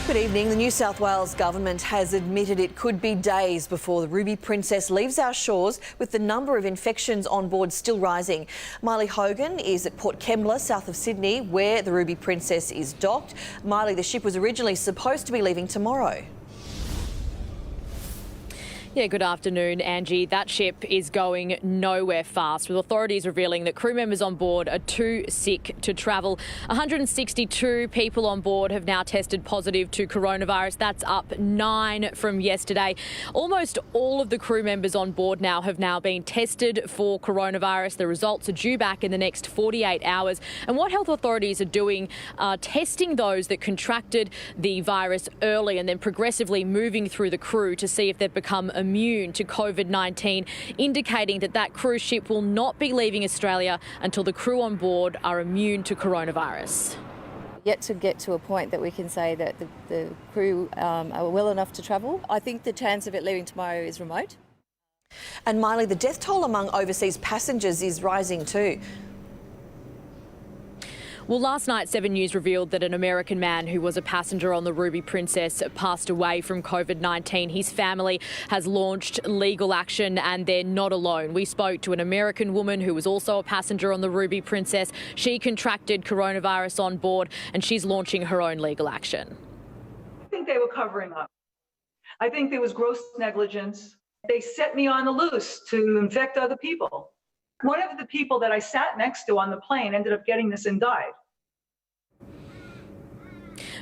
Good evening. The New South Wales government has admitted it could be days before the Ruby Princess leaves our shores, with the number of infections on board still rising. MYLEE HOGAN is at Port Kembla, south of Sydney, where the Ruby Princess is docked. MYLEE, the ship was originally supposed to be leaving tomorrow. Yeah, good afternoon, Angie. That ship is going nowhere fast, with authorities revealing that crew members on board are too sick to travel. 162 people on board have now tested positive to coronavirus. That's up 9 from yesterday. Almost all of the crew members on board now have been tested for coronavirus. The results are due back in the next 48 hours. And what health authorities are doing are testing those that contracted the virus early and then progressively moving through the crew to see if they've become immune to COVID-19, indicating that that cruise ship will not be leaving Australia until the crew on board are immune to coronavirus. Yet to get to a point that we can say that the crew are well enough to travel. I think the chance of it leaving tomorrow is remote. And MYLEE, the death toll among overseas passengers is rising too. Well, last night, 7 News revealed that an American man who was a passenger on the Ruby Princess passed away from COVID-19. His family has launched legal action and they're not alone. We spoke to an American woman who was also a passenger on the Ruby Princess. She contracted coronavirus on board and she's launching her own legal action. I think they were covering up. I think there was gross negligence. They set me on the loose to infect other people. One of the people that I sat next to on the plane ended up getting this and died.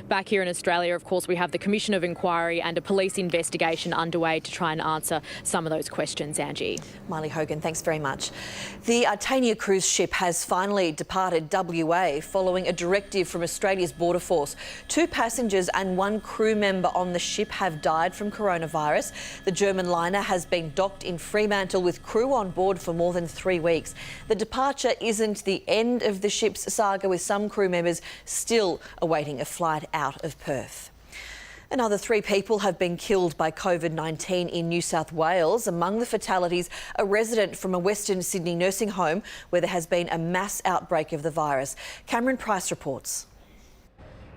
Back here in Australia, of course, we have the Commission of Inquiry and a police investigation underway to try and answer some of those questions, Angie. MYLEE HOGAN, thanks very much. The Artania cruise ship has finally departed WA following a directive from Australia's Border Force. 2 passengers and 1 crew member on the ship have died from coronavirus. The German liner has been docked in Fremantle with crew on board for more than 3 weeks. The departure isn't the end of the ship's saga, with some crew members still awaiting a flight out of Perth. Another 3 people have been killed by COVID-19 in New South Wales. Among the fatalities, a resident from a Western Sydney nursing home where there has been a mass outbreak of the virus. Cameron Price reports.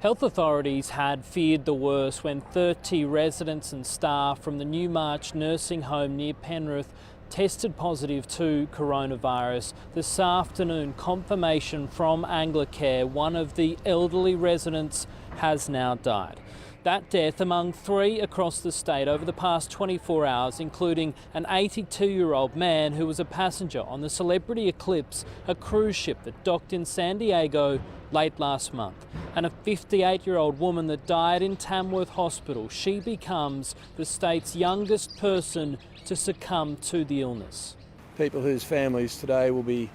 Health authorities had feared the worst when 30 residents and staff from the Newmarch nursing home near Penrith tested positive to coronavirus. This afternoon, confirmation from Anglicare, one of the elderly residents has now died. That death among 3 across the state over the past 24 hours, including an 82-year-old man who was a passenger on the Celebrity Eclipse, a cruise ship that docked in San Diego late last month, and a 58-year-old woman that died in Tamworth Hospital. She becomes the state's youngest person to succumb to the illness. People whose families today will be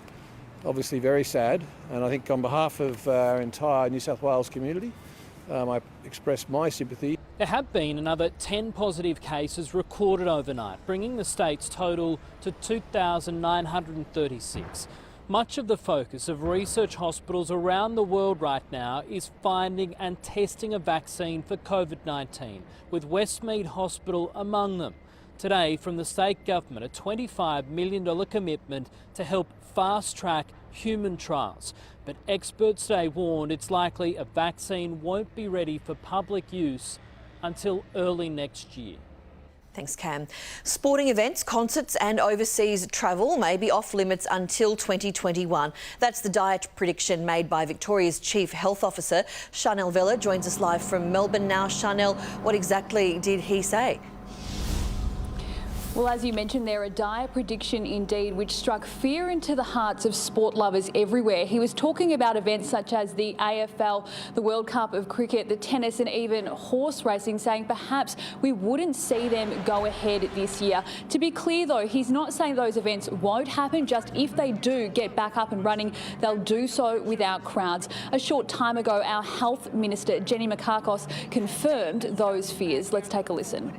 obviously very sad, and I think on behalf of our entire New South Wales community, I express my sympathy. There have been another 10 positive cases recorded overnight, bringing the state's total to 2,936. Much of the focus of research hospitals around the world right now is finding and testing a vaccine for COVID-19, with Westmead Hospital among them. Today, from the state government, a $25 million commitment to help fast-track human trials. But experts today warned it's likely a vaccine won't be ready for public use until early next year. Thanks, Cam. Sporting events, concerts and overseas travel may be off limits until 2021. That's the diet prediction made by Victoria's Chief Health Officer. SHARNELLE VELLA joins us live from Melbourne now. SHARNELLE, what exactly did he say? Well, as you mentioned there, a dire prediction indeed, which struck fear into the hearts of sport lovers everywhere. He was talking about events such as the AFL, the World Cup of Cricket, the tennis and even horse racing, saying perhaps we wouldn't see them go ahead this year. To be clear though, he's not saying those events won't happen, just if they do get back up and running, they'll do so without crowds. A short time ago, our Health Minister, Jenny Mikakos, confirmed those fears. Let's take a listen.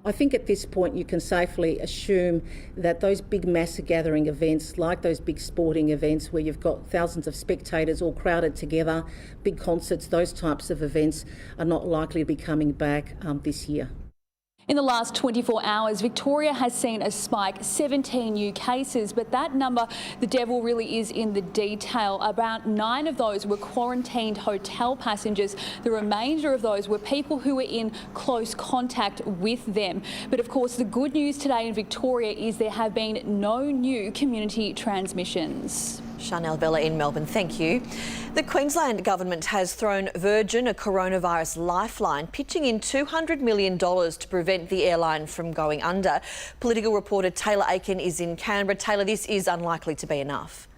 I think at this point you can safely assume that those big mass gathering events, like those big sporting events where you've got thousands of spectators all crowded together, big concerts, those types of events are not likely to be coming back this year. In the last 24 hours, Victoria has seen a spike, 17 new cases, but that number, the devil really is in the detail. About 9 of those were quarantined hotel passengers. The remainder of those were people who were in close contact with them. But of course, the good news today in Victoria is there have been no new community transmissions. Sharnelle, VELLA in Melbourne, thank you. The Queensland Government has thrown Virgin a coronavirus lifeline, pitching in $200 million to prevent the airline from going under. Political reporter Taylor AIKEN is in Canberra. Taylor, this is unlikely to be enough.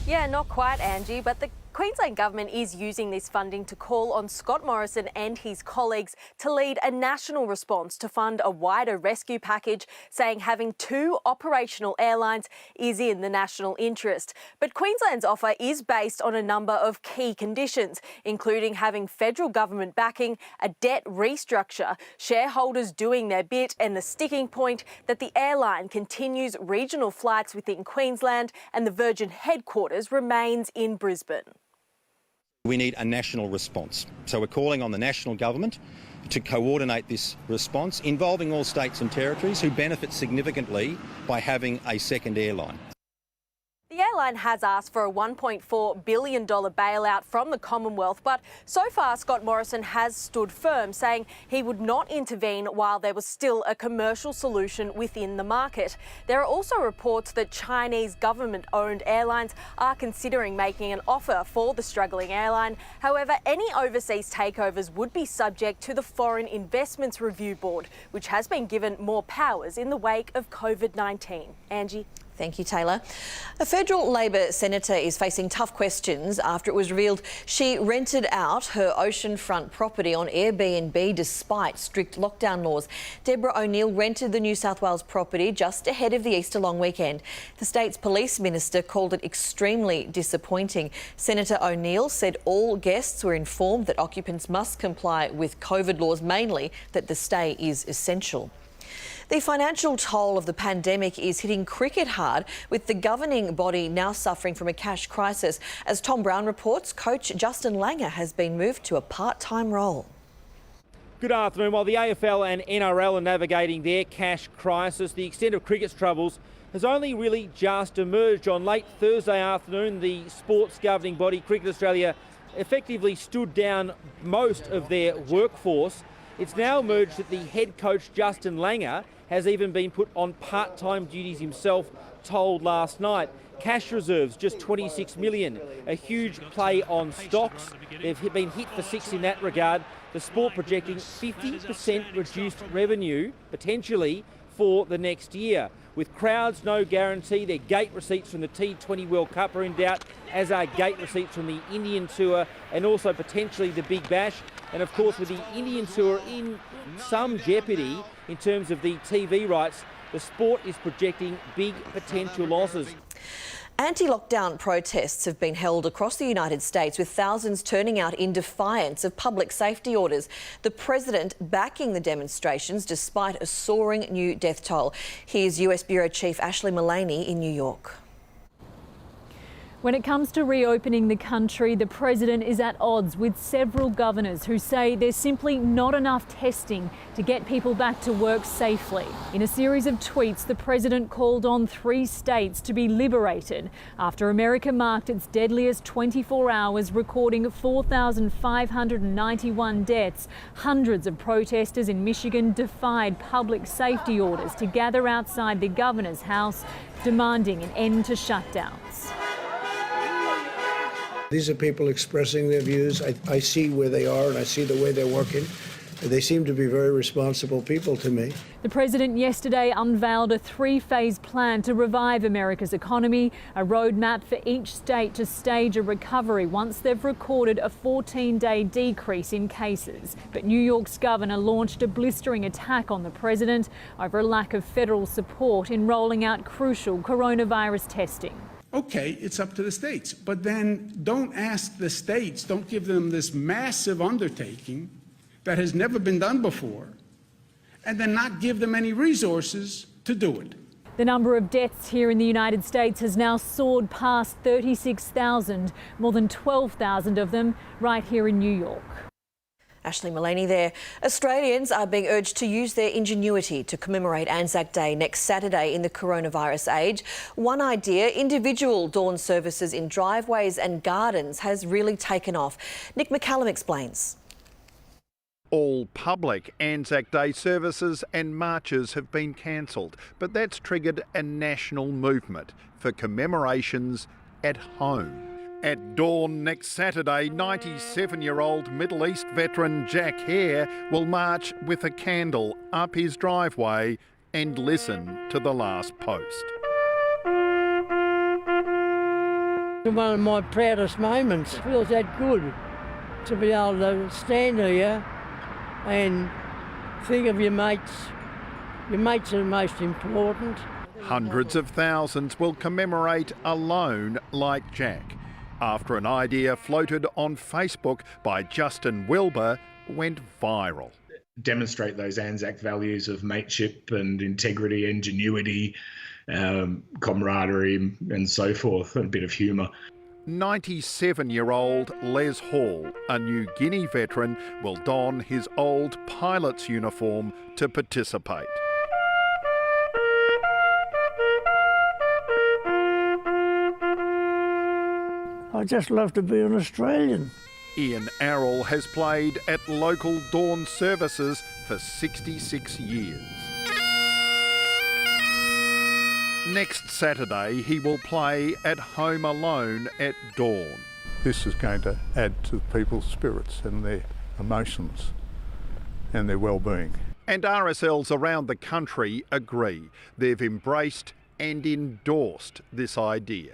Yeah, not quite, Angie, but the Queensland Government is using this funding to call on Scott Morrison and his colleagues to lead a national response to fund a wider rescue package, saying having 2 operational airlines is in the national interest. But Queensland's offer is based on a number of key conditions, including having federal government backing, a debt restructure, shareholders doing their bit, and the sticking point that the airline continues regional flights within Queensland and the Virgin headquarters remains in Brisbane. We need a national response. So we're calling on the national government to coordinate this response involving all states and territories who benefit significantly by having a second airline. The airline has asked for a $1.4 billion bailout from the Commonwealth, but so far Scott Morrison has stood firm, saying he would not intervene while there was still a commercial solution within the market. There are also reports that Chinese government-owned airlines are considering making an offer for the struggling airline. However, any overseas takeovers would be subject to the Foreign Investments Review Board, which has been given more powers in the wake of COVID-19. Angie? Thank you, Taylor. A federal Labor senator is facing tough questions after it was revealed she rented out her oceanfront property on Airbnb despite strict lockdown laws. Deborah O'Neill rented the New South Wales property just ahead of the Easter long weekend. The state's police minister called it extremely disappointing. Senator O'Neill said all guests were informed that occupants must comply with COVID laws, mainly that the stay is essential. The financial toll of the pandemic is hitting cricket hard, with the governing body now suffering from a cash crisis. As Tom Browne reports, coach Justin Langer has been moved to a part-time role. Good afternoon. While the AFL and NRL are navigating their cash crisis, the extent of cricket's troubles has only really just emerged. On late Thursday afternoon, the sports governing body, Cricket Australia, effectively stood down most of their workforce. It's now emerged that the head coach, Justin Langer, has even been put on part-time duties himself, told last night. Cash reserves, just $26 million. A huge play on stocks. They've been hit for 6 in that regard. The sport projecting 50% reduced revenue, potentially, for the next year. With crowds no guarantee, their gate receipts from the T20 World Cup are in doubt, as are gate receipts from the Indian Tour and also potentially the Big Bash. And of course, with the Indian Tour in some jeopardy in terms of the TV rights, the sport is projecting big potential losses. Anti-lockdown protests have been held across the United States, with thousands turning out in defiance of public safety orders. The president backing the demonstrations despite a soaring new death toll. Here's US Bureau Chief ASHLEE MULLANY in New York. When it comes to reopening the country, the president is at odds with several governors who say there's simply not enough testing to get people back to work safely. In a series of tweets, the president called on 3 states to be liberated after America marked its deadliest 24 hours, recording 4,591 deaths. Hundreds of protesters in Michigan defied public safety orders to gather outside the governor's house, demanding an end to shutdowns. These are people expressing their views. I see where they are and I see the way they're working. They seem to be very responsible people to me. The president yesterday unveiled a 3-phase plan to revive America's economy, a roadmap for each state to stage a recovery once they've recorded a 14-day decrease in cases. But New York's governor launched a blistering attack on the president over a lack of federal support in rolling out crucial coronavirus testing. Okay, it's up to the states, but then don't ask the states, don't give them this massive undertaking that has never been done before, and then not give them any resources to do it. The number of deaths here in the United States has now soared past 36,000, more than 12,000 of them right here in New York. ASHLEE MULLANY there. Australians are being urged to use their ingenuity to commemorate Anzac Day next Saturday in the coronavirus age. One idea, individual dawn services in driveways and gardens, has really taken off. MCCALLUM explains. All public Anzac Day services and marches have been cancelled, but that's triggered a national movement for commemorations at home. At dawn next Saturday, 97-year-old Middle East veteran Jack Hare will march with a candle up his driveway and listen to the last post. One of my proudest moments. It feels that good to be able to stand here and think of your mates. Your mates are the most important. Hundreds of thousands will commemorate alone like Jack, after an idea floated on Facebook by Justin Wilbur went viral. Demonstrate those Anzac values of mateship and integrity, ingenuity, camaraderie and so forth, and a bit of humour. 97-year-old Les Hall, a New Guinea veteran, will don his old pilot's uniform to participate. I just love to be an Australian. Ian Arrell has played at local dawn services for 66 years. Next Saturday, he will play at home alone at dawn. This is going to add to people's spirits and their emotions and their well-being. And RSLs around the country agree. They've embraced and endorsed this idea.